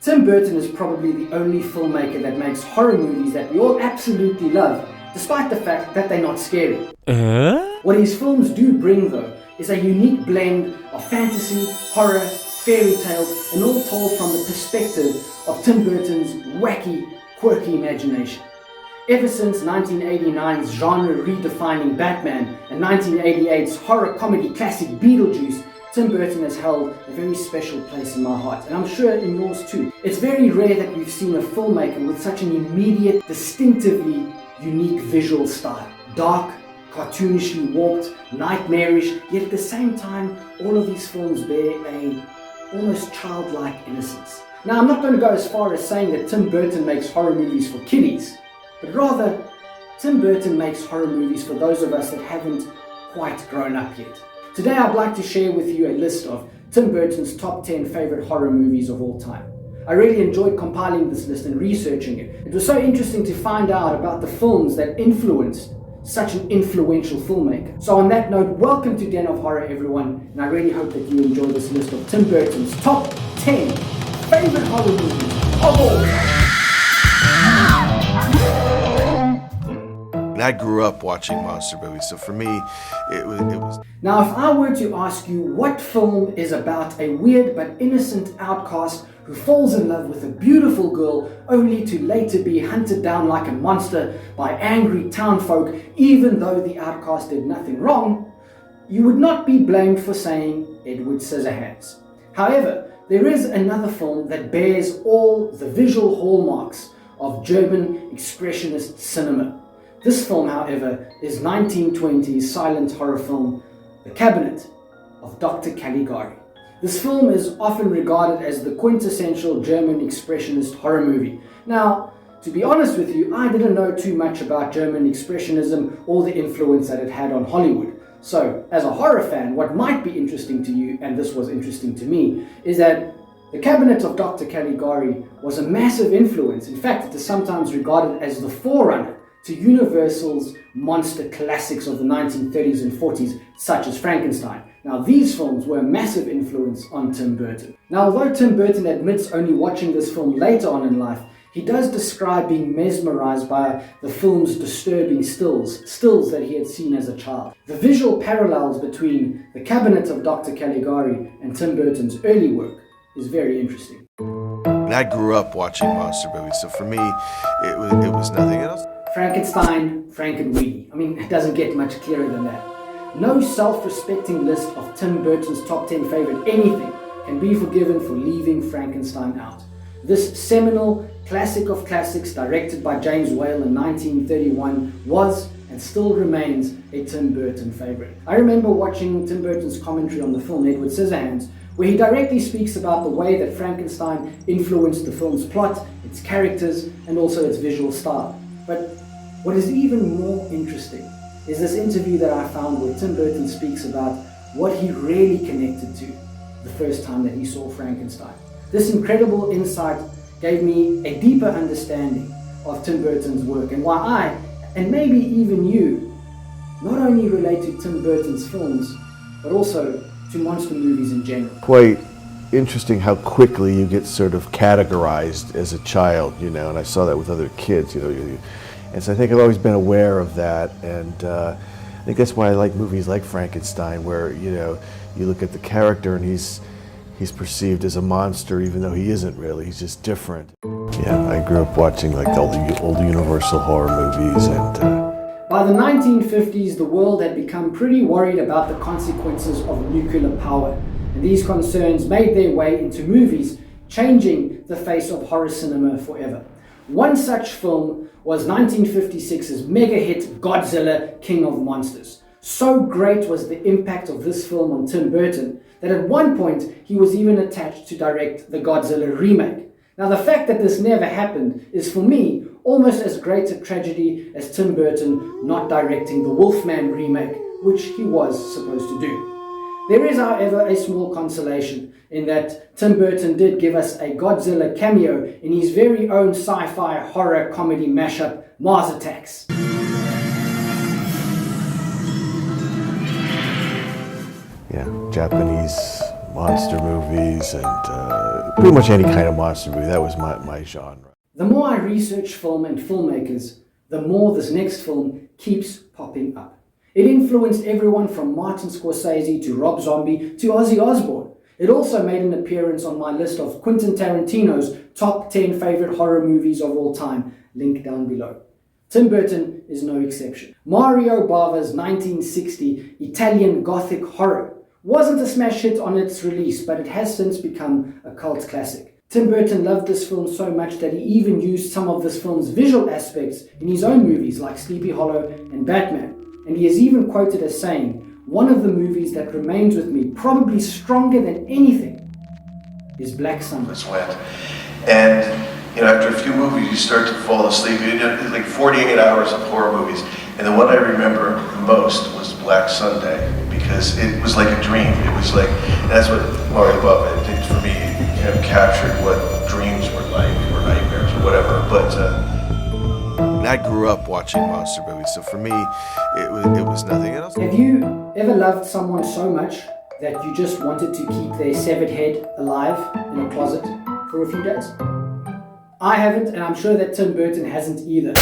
Tim Burton is probably the only filmmaker that makes horror movies that we all absolutely love, despite the fact that they're not scary. What his films do bring, though, is a unique blend of fantasy, horror, fairy tales, and all told from the perspective of Tim Burton's wacky, quirky imagination. Ever since 1989's genre-redefining Batman and 1988's horror comedy classic Beetlejuice, Tim Burton has held a very special place in my heart, and I'm sure in yours too. It's very rare that we've seen a filmmaker with such an immediate, distinctively unique visual style. Dark, cartoonishly warped, nightmarish, yet at the same time, all of these films bear a almost childlike innocence. Now, I'm not going to go as far as saying that Tim Burton makes horror movies for kiddies, but rather, Tim Burton makes horror movies for those of us that haven't quite grown up yet. Today I'd like to share with you a list of Tim Burton's top 10 favorite horror movies of all time. I really enjoyed compiling this list and researching it. It was so interesting to find out about the films that influenced such an influential filmmaker. So on that note, welcome to Den of Horror, everyone, and I really hope that you enjoy this list of Tim Burton's top 10 favorite horror movies of all time. I grew up watching monster movies, so for me, it was... Now, if I were to ask you what film is about a weird but innocent outcast who falls in love with a beautiful girl only to later be hunted down like a monster by angry townfolk, even though the outcast did nothing wrong, you would not be blamed for saying Edward Scissorhands. However, there is another film that bears all the visual hallmarks of German expressionist cinema. This film, however, is 1920's silent horror film, The Cabinet of Dr. Caligari. This film is often regarded as the quintessential German expressionist horror movie. Now, to be honest with you, I didn't know too much about German expressionism or the influence that it had on Hollywood. So, as a horror fan, what might be interesting to you, and this was interesting to me, is that The Cabinet of Dr. Caligari was a massive influence. In fact, it is sometimes regarded as the forerunner to Universal's monster classics of the 1930s and 40s, such as Frankenstein. Now, these films were a massive influence on Tim Burton. Now, although Tim Burton admits only watching this film later on in life, he does describe being mesmerized by the film's disturbing stills that he had seen as a child. The visual parallels between The Cabinet of Dr. Caligari and Tim Burton's early work is very interesting. I grew up watching monster movies, so for me, it was nothing else. Frankenstein, Frankenweenie. I mean, it doesn't get much clearer than that. No self-respecting list of Tim Burton's top 10 favorite anything can be forgiven for leaving Frankenstein out. This seminal classic of classics, directed by James Whale in 1931, was and still remains a Tim Burton favorite. I remember watching Tim Burton's commentary on the film Edward Scissorhands, where he directly speaks about the way that Frankenstein influenced the film's plot, its characters, and also its visual style. But what is even more interesting is this interview that I found where Tim Burton speaks about what he really connected to the first time that he saw Frankenstein. This incredible insight gave me a deeper understanding of Tim Burton's work and why I, and maybe even you, not only relate to Tim Burton's films, but also to monster movies in general. Quite interesting how quickly you get sort of categorized as a child, and I saw that with other kids, and so I think I've always been aware of that, and I think that's why I like movies like Frankenstein, where you look at the character and he's perceived as a monster, even though he isn't really. He's just different. Yeah, I grew up watching like all the old Universal horror movies, and by the 1950s, the world had become pretty worried about the consequences of nuclear power, and these concerns made their way into movies, changing the face of horror cinema forever. One such film was 1956's mega hit Godzilla, King of Monsters. So great was the impact of this film on Tim Burton that at one point he was even attached to direct the Godzilla remake. Now, the fact that this never happened is, for me, almost as great a tragedy as Tim Burton not directing the Wolfman remake, which he was supposed to do. There is, however, a small consolation in that Tim Burton did give us a Godzilla cameo in his very own sci-fi horror comedy mashup, Mars Attacks. Yeah, Japanese monster movies and pretty much any kind of monster movie. That was my genre. The more I research film and filmmakers, the more this next film keeps popping up. It influenced everyone from Martin Scorsese to Rob Zombie to Ozzy Osbourne. It also made an appearance on my list of Quentin Tarantino's top 10 favorite horror movies of all time, link down below. Tim Burton is no exception. Mario Bava's 1960 Italian Gothic horror wasn't a smash hit on its release, but it has since become a cult classic. Tim Burton loved this film so much that he even used some of this film's visual aspects in his own movies like Sleepy Hollow and Batman. And he is even quoted as saying, "One of the movies that remains with me, probably stronger than anything, is Black Sunday." And after a few movies, you start to fall asleep. It's like 48 hours of horror movies. And the one I remember the most was Black Sunday, because it was like a dream. It was like, that's what Mario Bava did for me. Kind of captured what dreams were like, or nightmares, or whatever. But I grew up watching monster movies, so for me, it was nothing else. Have you ever loved someone so much that you just wanted to keep their severed head alive in a closet for a few days? I haven't, and I'm sure that Tim Burton hasn't either.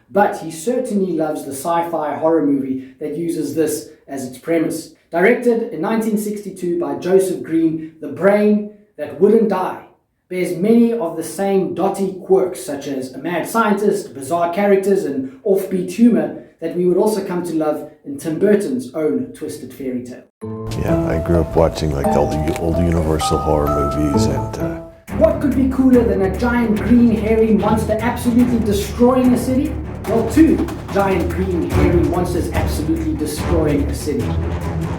But he certainly loves the sci-fi horror movie that uses this as its premise. Directed in 1962 by Joseph Green, The Brain That Wouldn't Die bears many of the same dotty quirks, such as a mad scientist, bizarre characters, and offbeat humor that we would also come to love in Tim Burton's own twisted fairy tale. Yeah, I grew up watching like all the old Universal horror movies, and what could be cooler than a giant green hairy monster absolutely destroying a city? Well, two giant green hairy monsters absolutely destroying a city.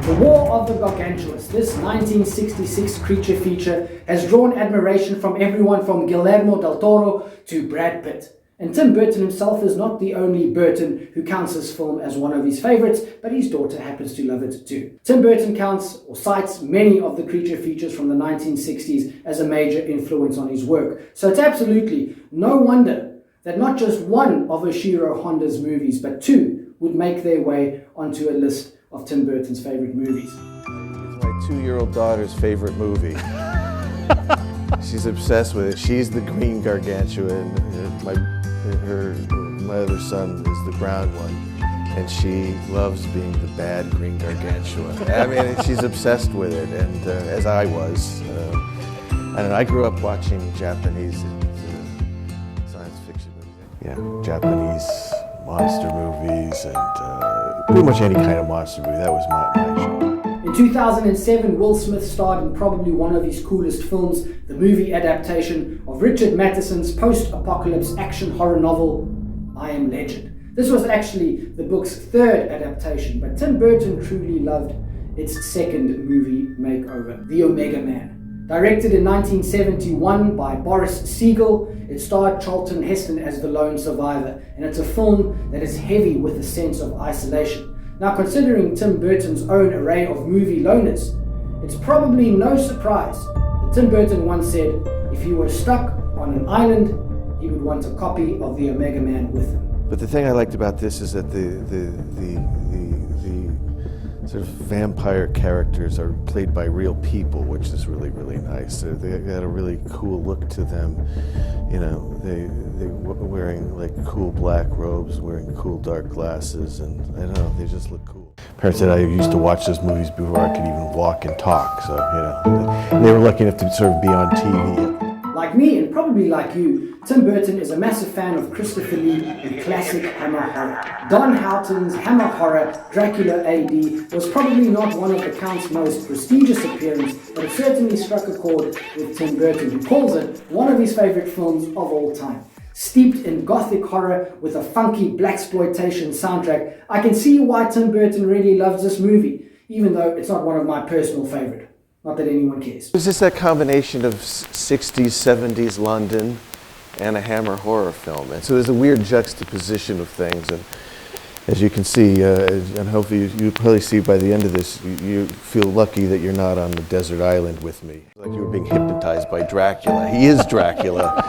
The War of the Gargantuas, this 1966 creature feature, has drawn admiration from everyone from Guillermo del Toro to Brad Pitt. And Tim Burton himself is not the only Burton who counts this film as one of his favorites, but his daughter happens to love it too. Tim Burton counts or cites many of the creature features from the 1960s as a major influence on his work. So it's absolutely no wonder that not just one of Oshiro Honda's movies, but two would make their way onto a list of Tim Burton's favorite movies. it's my 2-year-old daughter's favorite movie. She's obsessed with it. She's the green Gargantua, and my other son is the brown one, and she loves being the bad green Gargantua. I mean, she's obsessed with it, and as I was. And I grew up watching Japanese science fiction movies. Yeah, Japanese monster movies, and pretty much any kind of monster movie. That was my genre. In 2007, Will Smith starred in probably one of his coolest films, the movie adaptation of Richard Matheson's post-apocalypse action horror novel, I Am Legend. This was actually the book's third adaptation, but Tim Burton truly loved its second movie makeover, The Omega Man. Directed in 1971 by Boris Siegel, it starred Charlton Heston as the lone survivor, and it's a film that is heavy with a sense of isolation. Now, considering Tim Burton's own array of movie loners, it's probably no surprise that Tim Burton once said if he were stuck on an island, he would want a copy of The Omega Man with him. But the thing I liked about this is that the sort of vampire characters are played by real people, which is really, really nice. They got a really cool look to them. You know, they wearing like cool black robes, wearing cool dark glasses, and I don't know, they just look cool. Parents said I used to watch those movies before I could even walk and talk, so, you know, they were lucky enough to sort of be on TV. Like me, and probably like you, Tim Burton is a massive fan of Christopher Lee and classic Hammer horror. Don Houghton's Hammer horror, Dracula AD, was probably not one of the Count's most prestigious appearances, but it certainly struck a chord with Tim Burton, who calls it one of his favorite films of all time. Steeped in Gothic horror with a funky blaxploitation soundtrack, I can see why Tim Burton really loves this movie, even though it's not one of my personal favorite. Not that anyone cares. It was just that combination of 60s, 70s London and a Hammer horror film. And so there's a weird juxtaposition of things. And as you can see, and hopefully you probably see by the end of this, you feel lucky that you're not on the desert island with me. Like you were being hypnotized by Dracula. He is Dracula.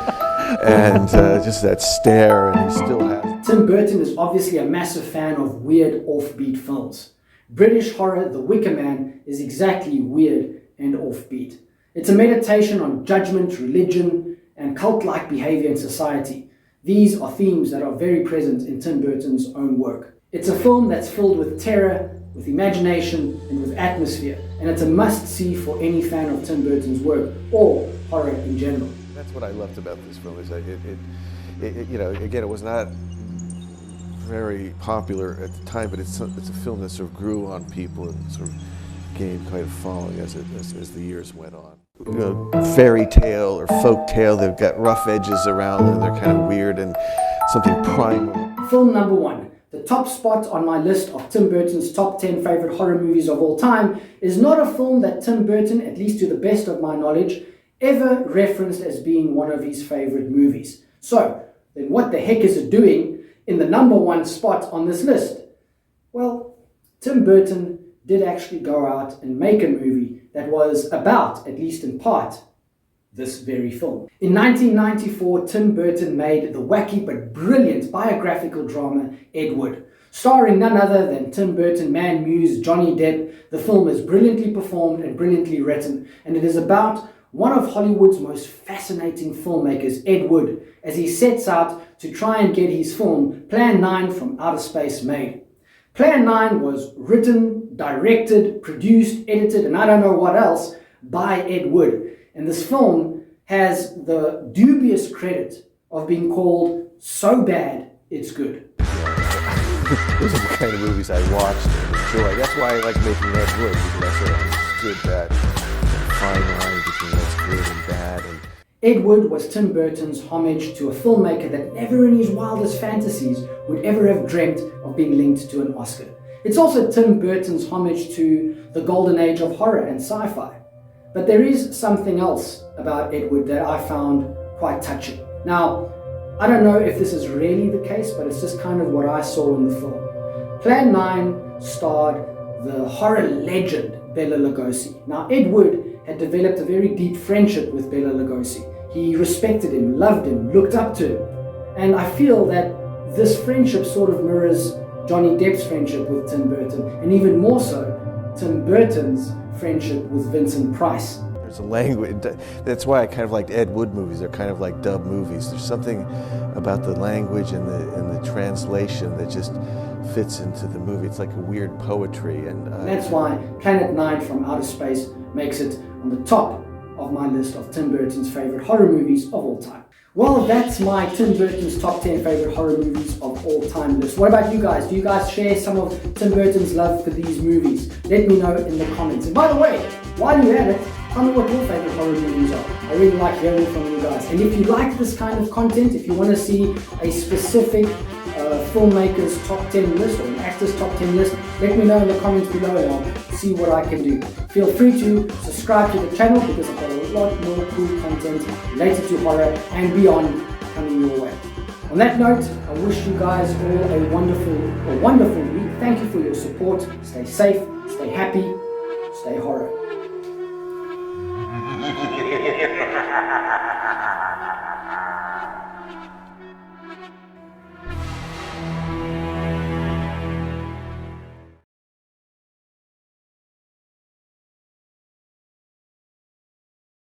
And just that stare, and he still has. Tim Burton is obviously a massive fan of weird offbeat films. British horror The Wicker Man is exactly weird and offbeat. It's a meditation on judgment, religion, and cult-like behavior in society. These are themes that are very present in Tim Burton's own work. It's a film that's filled with terror, with imagination, and with atmosphere, and it's a must-see for any fan of Tim Burton's work, or horror in general. That's what I loved about this film, is that you know, again, it was not very popular at the time, but it's a film that sort of grew on people and sort of gained quite a following as the years went on. You know, fairy tale or folk tale, they've got rough edges around them, they're kind of weird and something primal. Film number 1. The top spot on my list of Tim Burton's top 10 favorite horror movies of all time is not a film that Tim Burton, at least to the best of my knowledge, ever referenced as being one of his favorite movies. So, then what the heck is it doing in the number 1 spot on this list? Well, Tim Burton did actually go out and make a movie that was about, at least in part, this very film. In 1994, Tim Burton made the wacky but brilliant biographical drama Ed Wood. Starring none other than Tim Burton man muse Johnny Depp, the film is brilliantly performed and brilliantly written, and it is about one of Hollywood's most fascinating filmmakers, Ed Wood, as he sets out to try and get his film Plan 9 from Outer Space made. Plan 9 was written, directed, produced, edited, and I don't know what else by Ed Wood. And this film has the dubious credit of being called so bad it's good. Those are the kind of movies I watched and enjoyed. That's why I like making Ed Wood, because I sort of understood that fine line between what's good and bad. And Ed Wood was Tim Burton's homage to a filmmaker that never in his wildest fantasies would ever have dreamt of being linked to an Oscar. It's also Tim Burton's homage to the golden age of horror and sci-fi. But there is something else about Ed Wood that I found quite touching. Now, I don't know if this is really the case, but it's just kind of what I saw in the film. Plan 9 starred the horror legend Bela Lugosi. Now, Ed Wood had developed a very deep friendship with Bela Lugosi. He respected him, loved him, looked up to him. And I feel that this friendship sort of mirrors Johnny Depp's friendship with Tim Burton, and even more so, Tim Burton's friendship with Vincent Price. there's a language, that's why I kind of liked Ed Wood movies. They're kind of like dub movies. There's something about the language and the translation that just fits into the movie. It's like a weird poetry. And that's why Planet 9 from Outer Space makes it on the top of my list of Tim Burton's favorite horror movies of all time. Well, that's my Tim Burton's top 10 favorite horror movies of all time list. What about you guys? Do you guys share some of Tim Burton's love for these movies? Let me know in the comments. And by the way, while you're at it, tell me what your favorite horror movies are. I really like hearing from you guys. And if you like this kind of content, if you want to see a specific filmmaker's top 10 list or an actor's top 10 list, let me know in the comments below and I'll see what I can do. Feel free to subscribe to the channel because I've got a lot more cool content related to horror and beyond coming your way. On that note, I wish you guys all a wonderful week. Thank you for your support. Stay safe, stay happy, stay horror.